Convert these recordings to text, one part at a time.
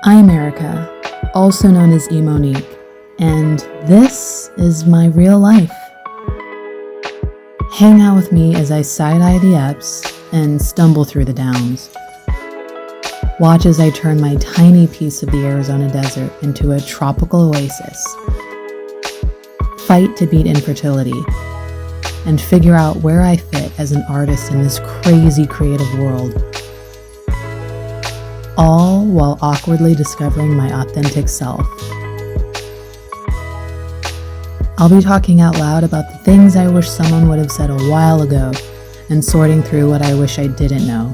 I'm Erica, also known as E.MoniQue, and this is my real life. Hang out with me as I side-eye the ups and stumble through the downs. Watch as I turn my tiny piece of the Arizona desert into a tropical oasis. Fight to beat infertility and figure out where I fit as an artist in this crazy creative world. All while awkwardly discovering my authentic self. I'll be talking out loud about the things I wish someone would have said a while ago and sorting through what I wish I didn't know.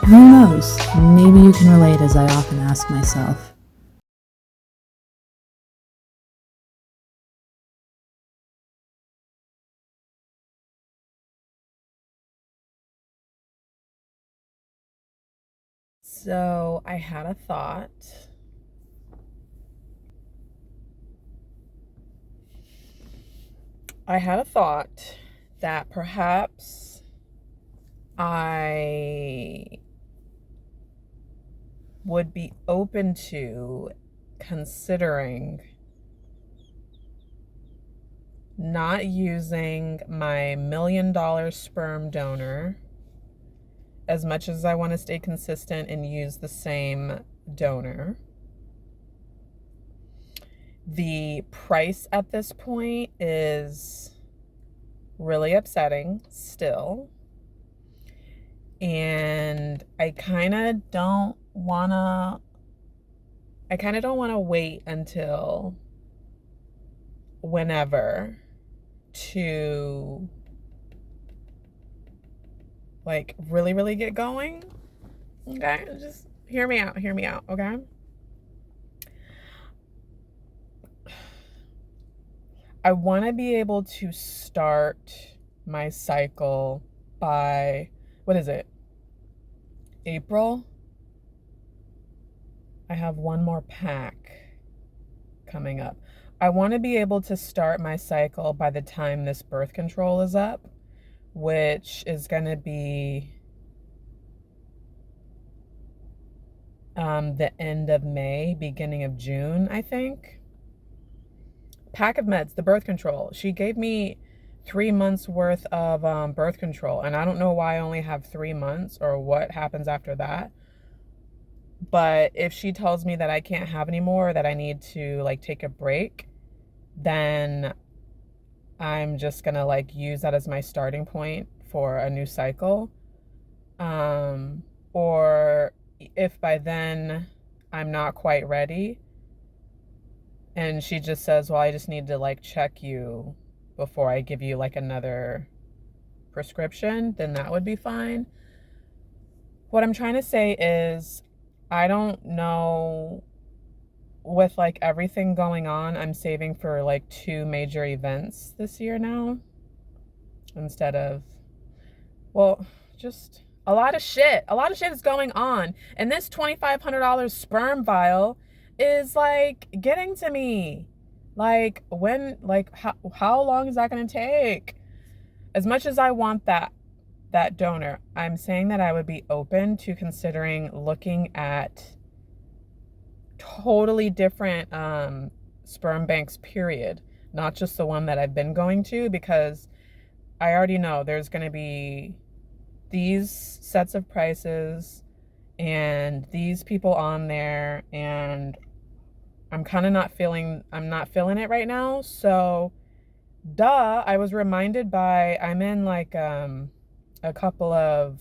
Who knows? Maybe you can relate, as I often ask myself. So I had a thought. That perhaps I would be open to considering not using my $1 million sperm donor, as much as I want to stay consistent and use the same donor. The price at this point is really upsetting still. And I kind of don't want to wait until whenever to like really get going. Okay? Just hear me out, okay? I want to be able to start my cycle by, what is it? April? I have one more pack coming up. I want to be able to start my cycle by the time this birth control is up, which is going to be the end of May, beginning of June, I think. Pack of meds, the birth control. She gave me 3 months worth of birth control, and I don't know why I only have 3 months or what happens after that. But if she tells me that I can't have any more, that I need to like take a break, then I'm just gonna like use that as my starting point for a new cycle. Or if by then I'm not quite ready and she just says, well, I just need to like check you before I give you like another prescription, then that would be fine. What I'm trying to say is, I don't know, with like everything going on, I'm saving for like 2 major events this year now instead of, well, just a lot of shit is going on, and this $2,500 sperm vial is like getting to me. Like when, like how long is that going to take? As much as I want that donor, I'm saying that I would be open to considering looking at totally different sperm banks, period, not just the one that I've been going to, because I already know there's going to be these sets of prices and these people on there, and I'm not feeling it right now. So I was reminded by, I'm in like a couple of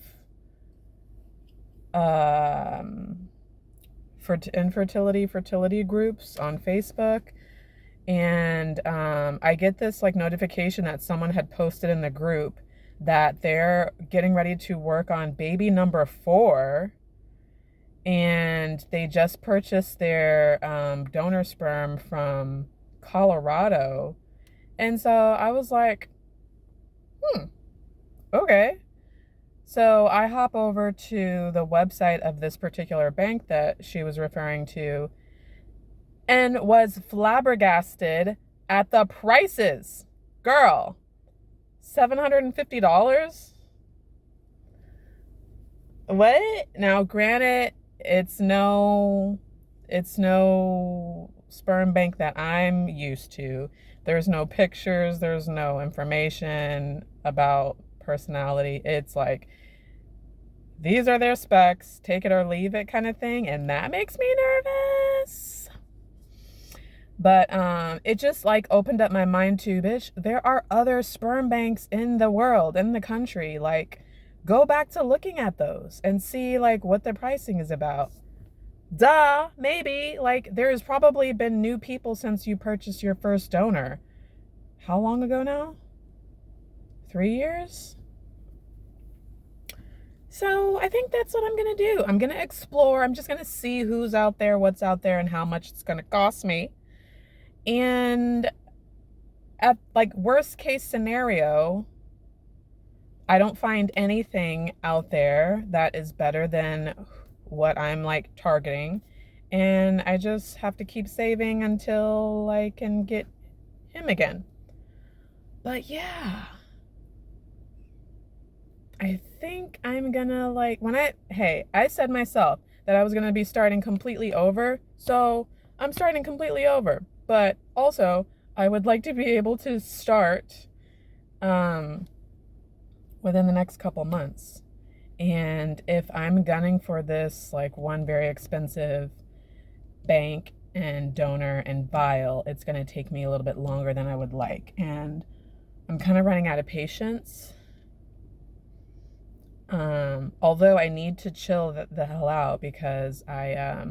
fertility groups on Facebook, and I get this like notification that someone had posted in the group that they're getting ready to work on baby number 4, and they just purchased their donor sperm from Colorado. And so I was like, okay. So I hop over to the website of this particular bank that she was referring to and was flabbergasted at the prices. Girl, $750? What? Now, granted, it's no sperm bank that I'm used to. There's no pictures, there's no information about personality. It's like these are their specs, take it or leave it kind of thing, and that makes me nervous. But it just like opened up my mind to, bitch, there are other sperm banks in the world, in the country. Like, go back to looking at those and see like what the pricing is about. Duh, maybe. Like, there's probably been new people since you purchased your first donor. How long ago now? 3 years? So I think that's what I'm gonna do. I'm gonna explore. I'm just gonna see who's out there, what's out there, and how much it's gonna cost me. And at like worst case scenario, I don't find anything out there that is better than what I'm like targeting. And I just have to keep saving until I can get him again. But yeah, I think I'm gonna like I said myself that I was gonna be starting completely over. So I'm starting completely over. But also, I would like to be able to start within the next couple months. And if I'm gunning for this like one very expensive bank and donor and vial, it's going to take me a little bit longer than I would like. And I'm kind of running out of patience. Although I need to chill the hell out because I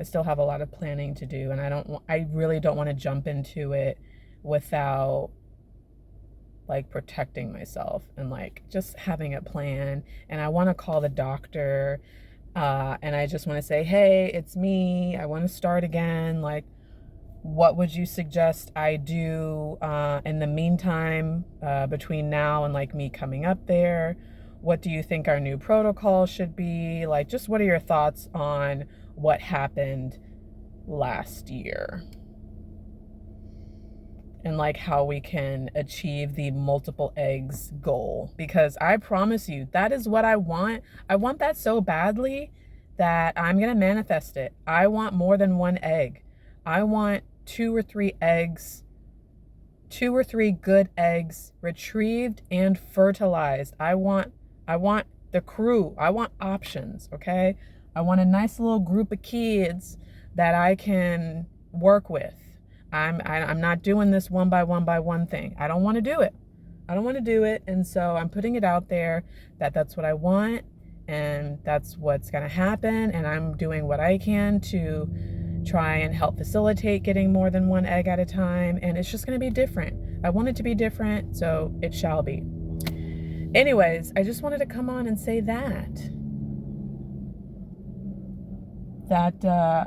still have a lot of planning to do, and I really don't want to jump into it without like protecting myself and like just having a plan. And I want to call the doctor, and I just want to say, hey, it's me, I want to start again. Like, what would you suggest I do in the meantime, between now and like me coming up there? What do you think our new protocol should be? Like, just what are your thoughts on what happened last year? And like how we can achieve the multiple eggs goal. Because I promise you, that is what I want. I want that so badly that I'm going to manifest it. I want more than one egg. I want 2 or 3 eggs, 2 or 3 good eggs retrieved and fertilized. I want the crew. I want options, okay? I want a nice little group of kids that I can work with. I'm not doing this one by one thing. I don't want to do it. I don't want to do it. And so I'm putting it out there that that's what I want and that's what's going to happen. And I'm doing what I can to try and help facilitate getting more than one egg at a time. And it's just going to be different. I want it to be different, so it shall be. Anyways, I just wanted to come on and say that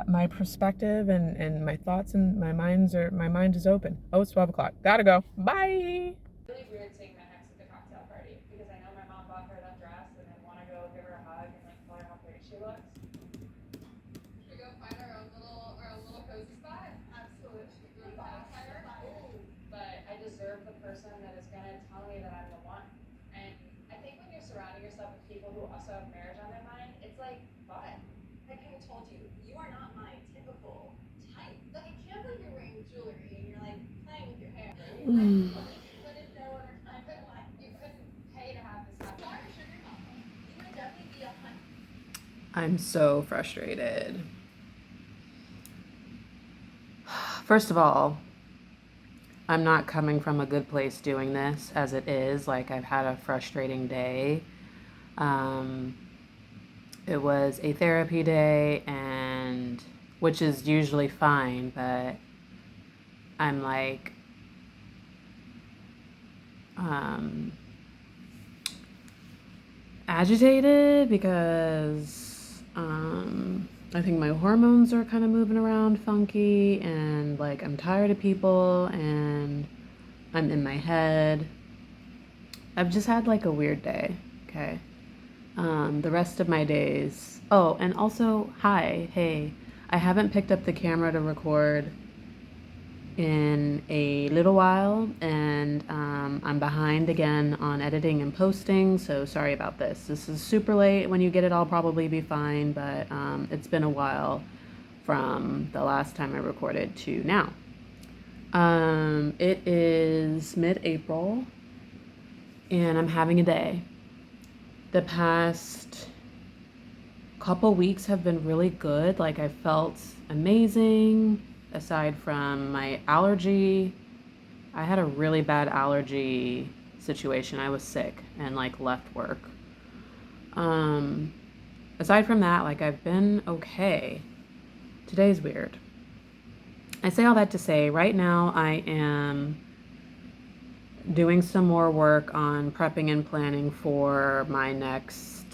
my perspective and my thoughts and my mind is open. Oh, it's 12 o'clock. Gotta go. Bye. Really weird seeing my ex at the cocktail party because I know my mom bought her that dress and I want to go give her a hug and like tell her how great she looks. Should we go find our own little cozy spot? Absolutely. Should we go bonfire? But I deserve the person that is gonna tell me that I'm the one. And I think when you're surrounding yourself with people who also have marriage on their mind, it's like fun. Like I told you, you are not my typical type. Like I can't believe you're wearing jewelry and you're like playing with your hair. You couldn't know other times in life. You couldn't pay to have this happen. Sorry, sugar mama. You would definitely be 100. I'm so frustrated. First of all, I'm not coming from a good place doing this as it is. Like, I've had a frustrating day. It was a therapy day, and which is usually fine, but I'm like agitated because I think my hormones are kind of moving around funky, and like I'm tired of people and I'm in my head. I've just had like a weird day, okay? The rest of my days. Oh, and also, hi, hey, I haven't picked up the camera to record in a little while, and I'm behind again on editing and posting, so sorry about this. This is super late. When you get it, I'll probably be fine, but it's been a while from the last time I recorded to now. It is mid-April, and I'm having a day. The past couple weeks have been really good. Like, I felt amazing. Aside from my allergy, I had a really bad allergy situation. I was sick and like left work. Aside from that, like, I've been okay. Today's weird. I say all that to say, right now I am doing some more work on prepping and planning for my next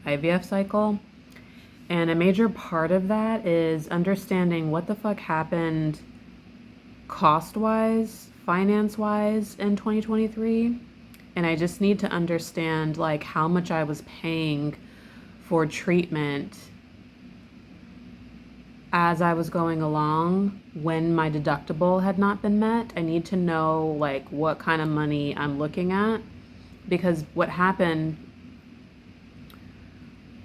IVF cycle. And a major part of that is understanding what the fuck happened cost-wise, finance-wise in 2023. And I just need to understand like how much I was paying for treatment as I was going along when my deductible had not been met. I need to know like what kind of money I'm looking at, because what happened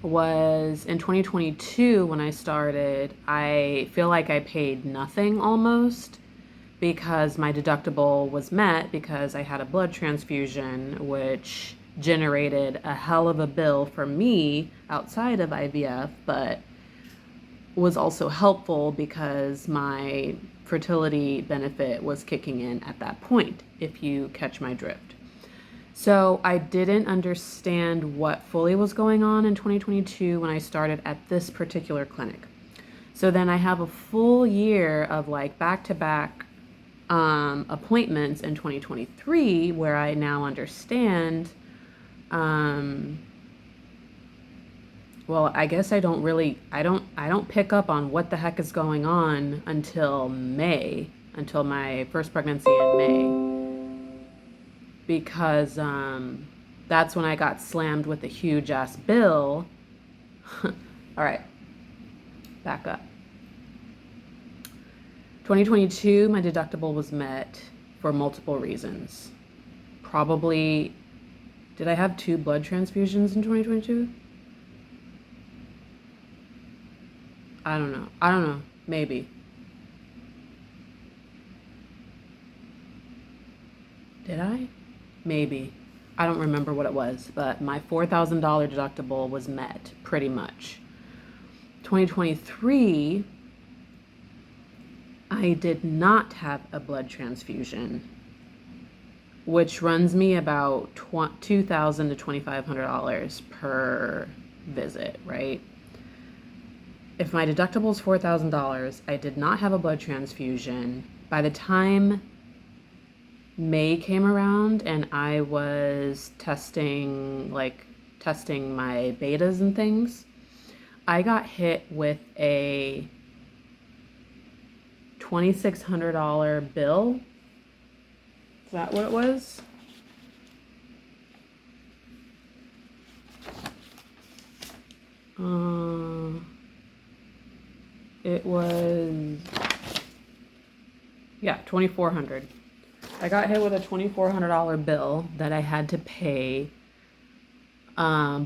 was in 2022 when I started, I feel like I paid nothing almost because my deductible was met because I had a blood transfusion, which generated a hell of a bill for me outside of IVF, but was also helpful because my fertility benefit was kicking in at that point, if you catch my drift. So I didn't understand what fully was going on in 2022 when I started at this particular clinic. So then I have a full year of like back-to-back appointments in 2023 where I now understand. Well, I guess I don't pick up on what the heck is going on until May, until my first pregnancy in May. Because that's when I got slammed with a huge ass bill. All right, back up. 2022, my deductible was met for multiple reasons. Probably, did I have 2 blood transfusions in 2022? I don't know. Maybe. Did I? Maybe. I don't remember what it was, but my $4,000 deductible was met pretty much. 2023, I did not have a blood transfusion, which runs me about $2,000 to $2,500 per visit, right? If my deductible is $4,000, I did not have a blood transfusion. By the time May came around and I was testing my betas and things, I got hit with a $2,600 bill. Is that what it was? It was, yeah, $2,400. I got hit with a $2,400 bill that I had to pay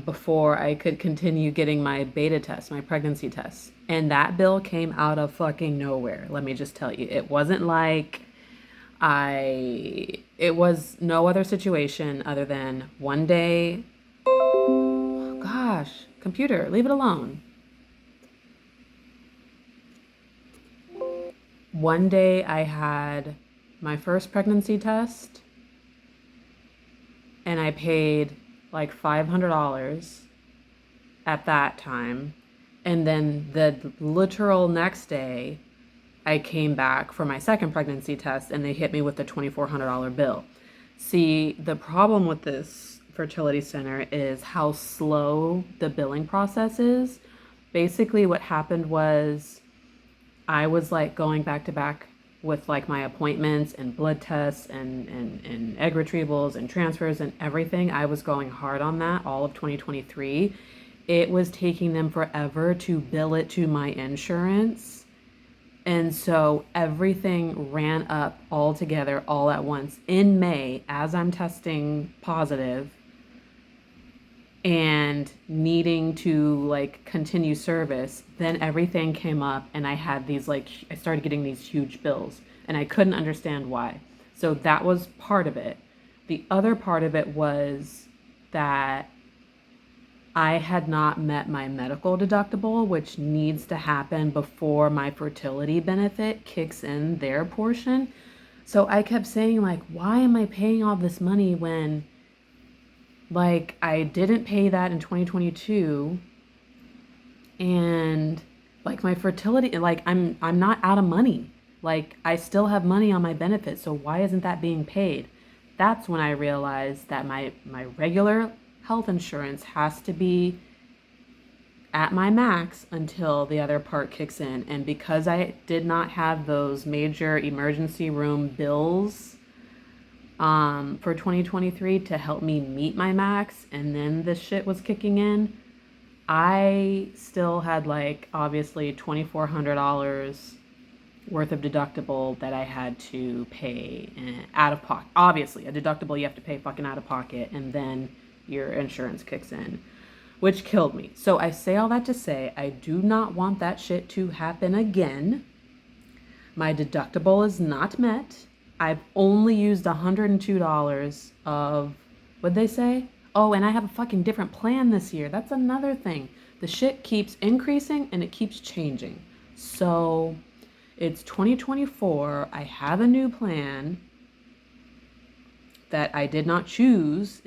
before I could continue getting my beta test, my pregnancy test. And that bill came out of fucking nowhere. Let me just tell you, it wasn't like it was no other situation other than one day, oh gosh, computer, leave it alone. One day I had my first pregnancy test and I paid like $500 at that time. And then the literal next day I came back for my second pregnancy test and they hit me with the $2,400 bill. See, the problem with this fertility center is how slow the billing process is. Basically what happened was I was like going back to back with like my appointments and blood tests and egg retrievals and transfers and everything. I was going hard on that all of 2023. It was taking them forever to bill it to my insurance. And so everything ran up all together all at once in May as I'm testing positive and needing to like continue service. Then everything came up and I had these like, I started getting these huge bills and I couldn't understand why. So that was part of it. The other part of it was that I had not met my medical deductible, which needs to happen before my fertility benefit kicks in their portion. So I kept saying like, why am I paying all this money when like I didn't pay that in 2022 and like my fertility, like I'm not out of money. Like I still have money on my benefits. So why isn't that being paid? That's when I realized that my regular health insurance has to be at my max until the other part kicks in. And because I did not have those major emergency room bills for 2023 to help me meet my max, and then this shit was kicking in, I still had like obviously $2,400 worth of deductible that I had to pay out of pocket. Obviously, a deductible you have to pay fucking out of pocket, and then your insurance kicks in, which killed me. So I say all that to say I do not want that shit to happen again. My deductible is not met. I've only used $102 of, what'd they say? Oh, and I have a fucking different plan this year. That's another thing. The shit keeps increasing and it keeps changing. So it's 2024. I have a new plan that I did not choose.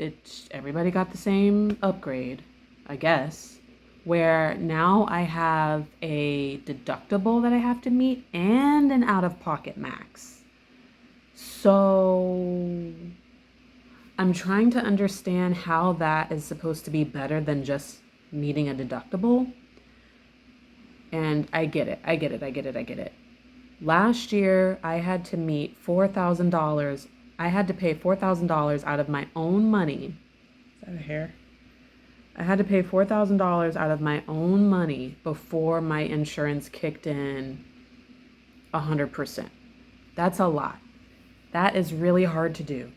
Everybody got the same upgrade, I guess, where now I have a deductible that I have to meet and an out-of-pocket max. So I'm trying to understand how that is supposed to be better than just meeting a deductible. And I get it. Last year, I had to meet $4,000. I had to pay $4,000 out of my own money. Is that a hair? I had to pay $4,000 out of my own money before my insurance kicked in 100%. That's a lot. That is really hard to do.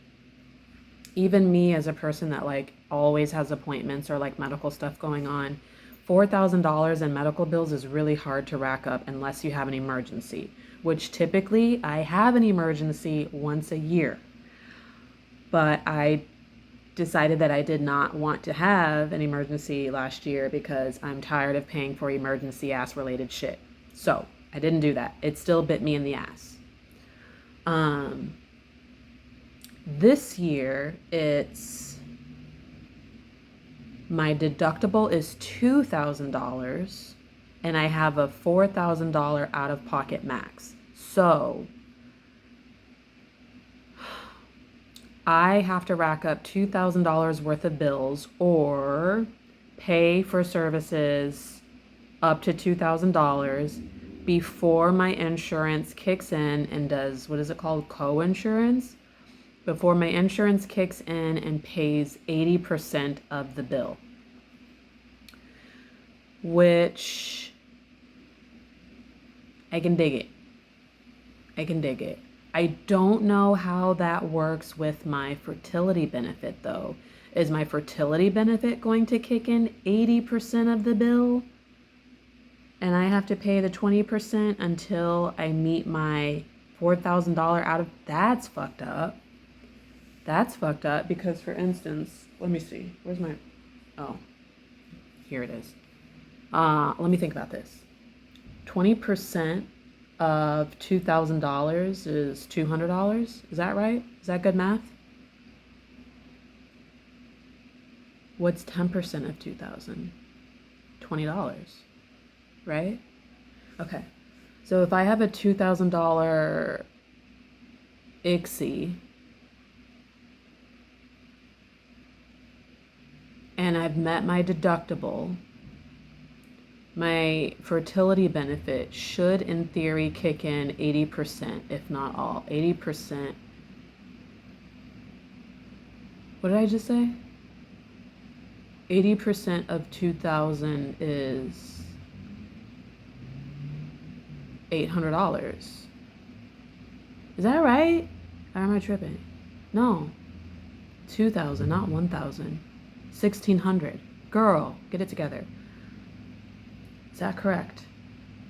Even me as a person that like always has appointments or like medical stuff going on, $4,000 in medical bills is really hard to rack up unless you have an emergency, which typically I have an emergency once a year. But I decided that I did not want to have an emergency last year because I'm tired of paying for emergency ass related shit. So I didn't do that. It still bit me in the ass. This year, my deductible is $2,000 and I have a $4,000 out of pocket max. So I have to rack up $2,000 worth of bills or pay for services up to $2,000 before my insurance kicks in and does, what is it called? Co-insurance? Before my insurance kicks in and pays 80% of the bill. Which I can dig it. I don't know how that works with my fertility benefit though. Is my fertility benefit going to kick in 80% of the bill? And I have to pay the 20% until I meet my $4,000 out of, that's fucked up. That's fucked up because, for instance, let me see, where's my, oh, here it is. Let me think about this. 20% of $2,000 is $200. Is that right? Is that good math? What's 10% of 2,000? $20, right? Okay. So if I have a $2,000 ICSI and I've met my deductible, My fertility benefit should, in theory, kick in 80%, if not all. 80%. What did I just say? 80% of 2,000 is $800. Is that right? Or am I tripping? No. 2,000, not 1,000. 1,600. Girl, get it together. Is that correct?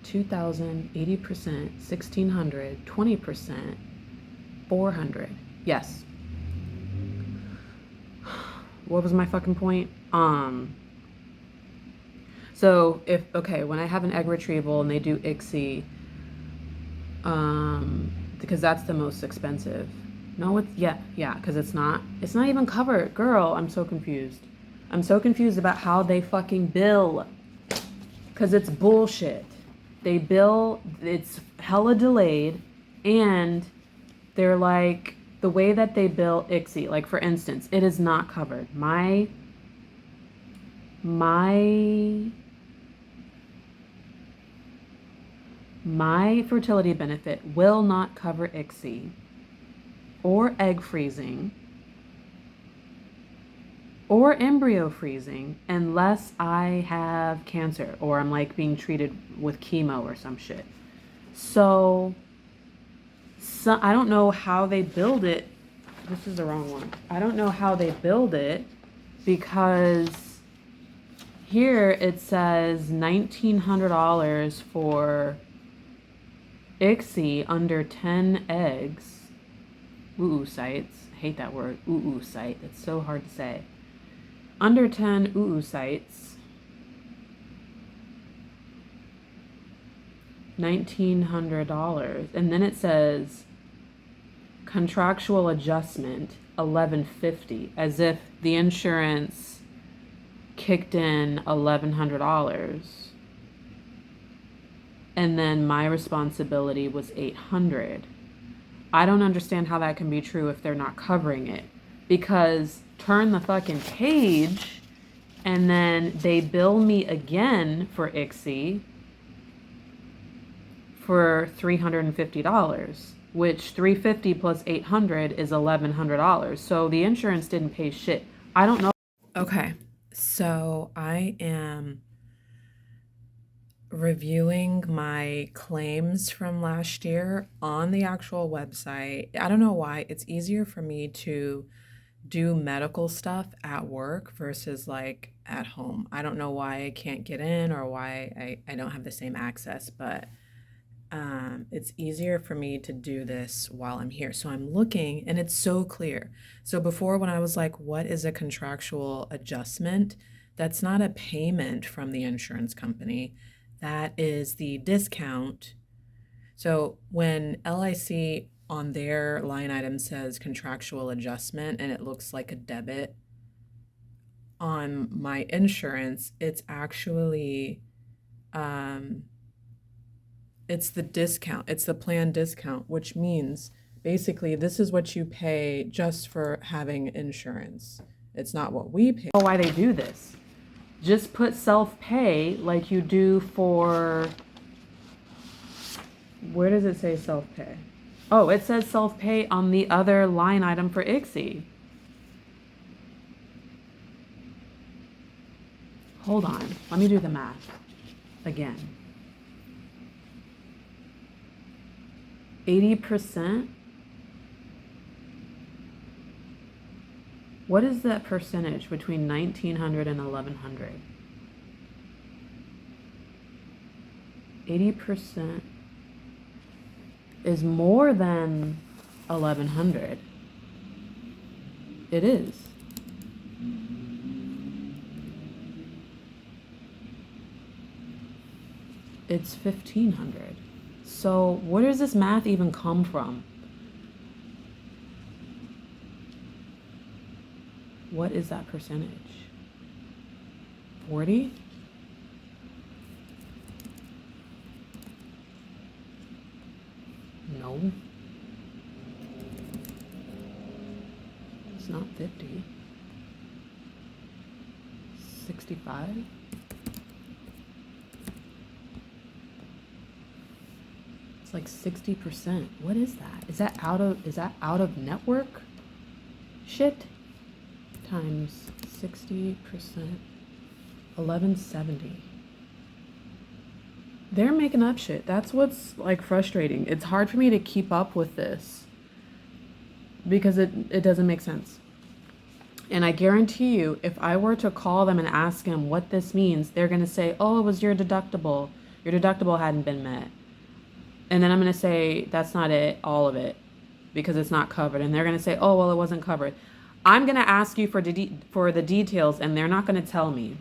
2,000, 80%, 1,600, 20%, 400. Yes. What was my fucking point? So when I have an egg retrieval and they do ICSI, because that's the most expensive. No, because it's not even covered. Girl, I'm so confused. I'm so confused about how they fucking bill. Because it's bullshit. They bill, it's hella delayed, and they're like, the way that they bill ICSI, like for instance, it is not covered. My fertility benefit will not cover ICSI or egg freezing or embryo freezing unless I have cancer or I'm like being treated with chemo or some shit. So I don't know how they build it. This is the wrong one. I don't know how they build it because here it says $1,900 for ICSI under 10 eggs. Oocytes. I hate that word. Oocyte. It's so hard to say. Under 10 oocytes. $1,900. And then it says contractual adjustment $1,150, as if the insurance kicked in $1,100 and then my responsibility was $800. I don't understand how that can be true if they're not covering it, because turn the fucking page and then they bill me again for ICSI for $350, which $350 plus $800 is $1,100. So the insurance didn't pay shit. I don't know. Okay, so I am reviewing my claims from last year on the actual website. I don't know why. It's easier for me to do medical stuff at work versus like at home. I don't know why I can't get in or why I don't have the same access, but it's easier for me to do this while I'm here. So I'm looking and it's so clear. So before, when I was like, what is a contractual adjustment? That's not a payment from the insurance company. That is the discount. So when LIC on their line item says contractual adjustment and it looks like a debit on my insurance, it's actually it's the discount. It's the plan discount, which means basically this is what you pay just for having insurance. It's not what we pay. Why they do this? Just put self-pay like you do for, where does it say self-pay? Oh, it says self-pay on the other line item for ICSI. Hold on, let me do the math again. 80%? What is that percentage between 1,900 and 1,100? 80% is more than 1,100. It is. It's 1,500. So where does this math even come from? What is that percentage? 40? No. It's not 50. 65? It's like 60%. What is that? Is that out of network shit? Times 60%, 1170. They're making up shit. That's what's like frustrating. It's hard for me to keep up with this because it doesn't make sense. And I guarantee you, if I were to call them and ask them what this means, they're going to say, oh, it was your deductible. Your deductible hadn't been met. And then I'm going to say, that's not it, all of it, because it's not covered. And they're going to say, oh, well, it wasn't covered. I'm going to ask you for the details, and they're not going to tell me.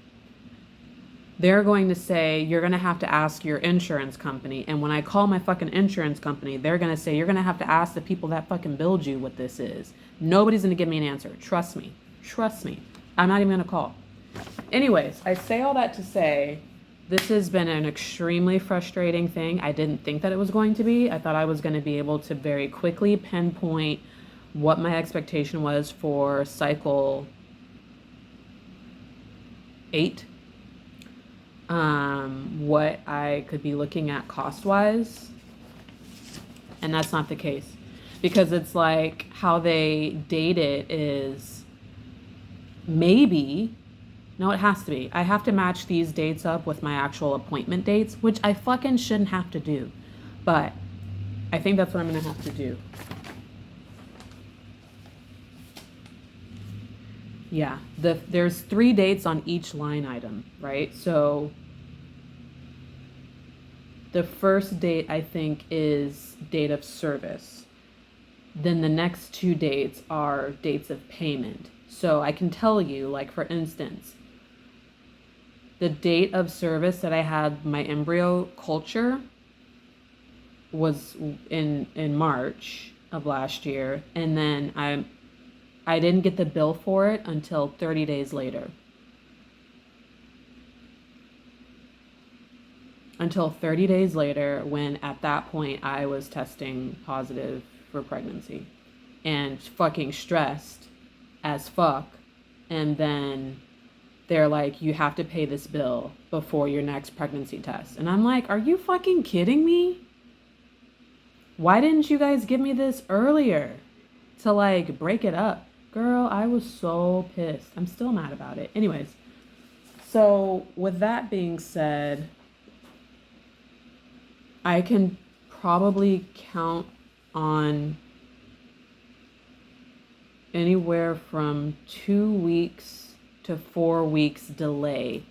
They're going to say, you're going to have to ask your insurance company. And when I call my fucking insurance company, they're going to say, you're going to have to ask the people that fucking billed you what this is. Nobody's going to give me an answer. Trust me. Trust me. I'm not even going to call. Anyways, I say all that to say, this has been an extremely frustrating thing. I didn't think that it was going to be. I thought I was going to be able to very quickly pinpoint what my expectation was for cycle 8. What I could be looking at cost-wise. And that's not the case. Because it's like how they date it is maybe, no, it has to be. I have to match these dates up with my actual appointment dates, which I fucking shouldn't have to do. But I think that's what I'm going to have to do. Yeah, there's 3 dates on each line item, right? So the first date, I think, is date of service. Then the next 2 dates are dates of payment. So I can tell you, like, for instance, the date of service that I had my embryo culture was in March of last year. And then I didn't get the bill for it until 30 days later. Until 30 days later, when at that point I was testing positive for pregnancy and fucking stressed as fuck. And then they're like, you have to pay this bill before your next pregnancy test. And I'm like, are you fucking kidding me? Why didn't you guys give me this earlier to like break it up? Girl, I was so pissed. I'm still mad about it. Anyways, so with that being said, I can probably count on anywhere from 2 weeks to 4 weeks delay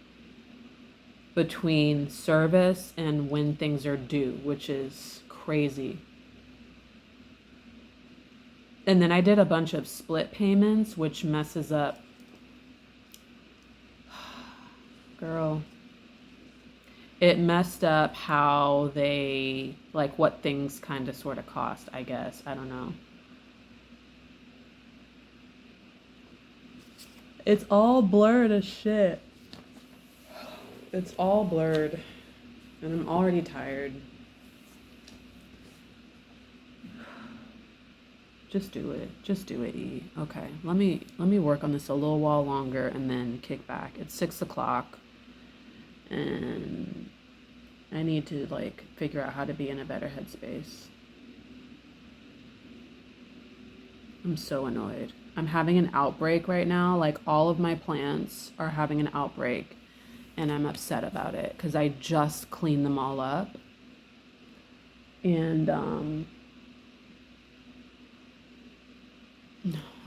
between service and when things are due, which is crazy. And then I did a bunch of split payments, which messes up. Girl. It messed up how they, like, what things kind of sort of cost, I guess. I don't know. It's all blurred as shit. It's all blurred. And I'm already tired. Just do it. Just do it, E. Okay. Let me work on this a little while longer and then kick back. It's 6 o'clock. And I need to like figure out how to be in a better headspace. I'm so annoyed. I'm having an outbreak right now. Like all of my plants are having an outbreak and I'm upset about it because I just cleaned them all up. And I'm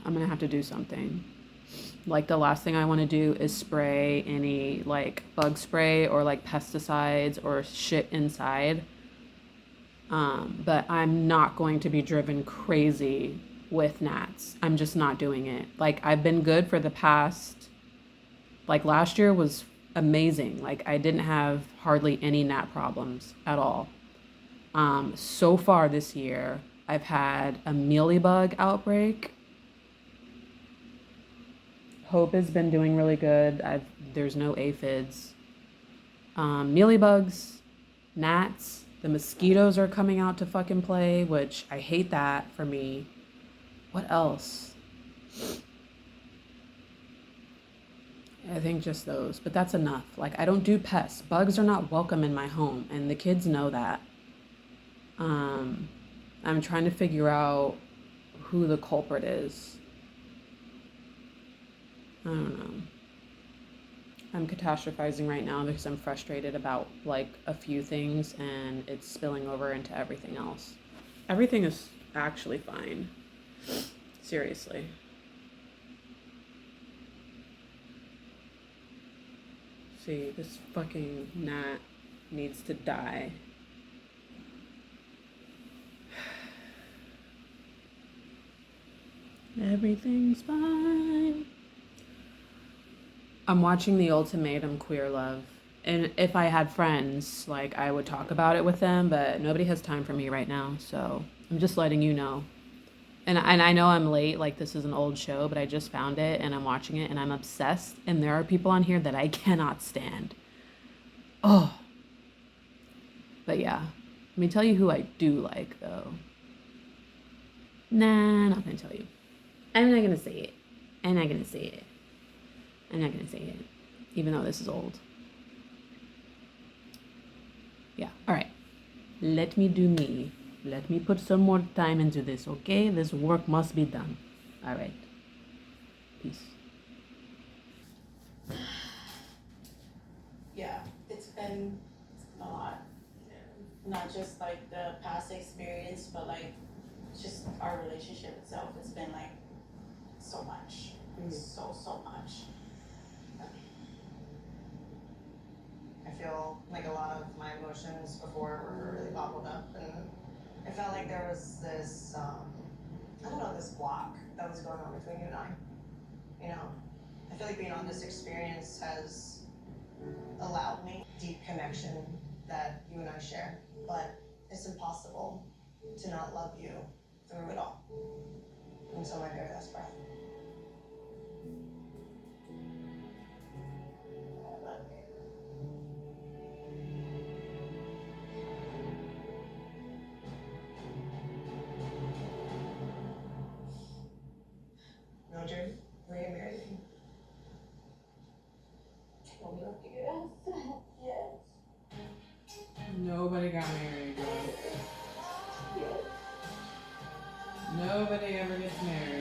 gonna have to do something. Like the last thing I want to do is spray any like bug spray or like pesticides or shit inside. But I'm not going to be driven crazy with gnats. I'm just not doing it. Like I've been good for the past, like last year was amazing. Like I didn't have hardly any gnat problems at all. So far this year, I've had a mealybug outbreak. Hope has been doing really good. There's no aphids. Mealybugs, gnats, the mosquitoes are coming out to fucking play, which I hate that for me. What else? I think just those, but that's enough. Like I don't do pests. Bugs are not welcome in my home, and the kids know that. I'm trying to figure out who the culprit is. I don't know. I'm catastrophizing right now because I'm frustrated about like a few things and it's spilling over into everything else. Everything is actually fine. Seriously. See, this fucking gnat needs to die. Everything's fine. I'm watching The Ultimatum Queer Love. And if I had friends, like I would talk about it with them, but nobody has time for me right now, so I'm just letting you know. And I know I'm late, like this is an old show, but I just found it and I'm watching it and I'm obsessed. And there are people on here that I cannot stand. Oh. But yeah, let me tell you who I do like though. Nah, not gonna tell you. I'm not gonna say it. I'm not gonna say it. I'm not gonna say it, even though this is old. Yeah, all right. Let me do me. Let me put some more time into this, okay? This work must be done. All right. Peace. Yeah, it's been a lot. Not just like the past experience, but like just our relationship itself. It's been like so much. So much. I feel like a lot of my emotions before were really bottled up, and I felt like there was this, I don't know, this block that was going on between you and I. You know, I feel like being on this experience has allowed me deep connection that you and I share, but it's impossible to not love you through it all until my very last breath. I love you. Mildred, will you marry me? Will you love you? Yes. Nobody got married, bro. Nobody ever gets married.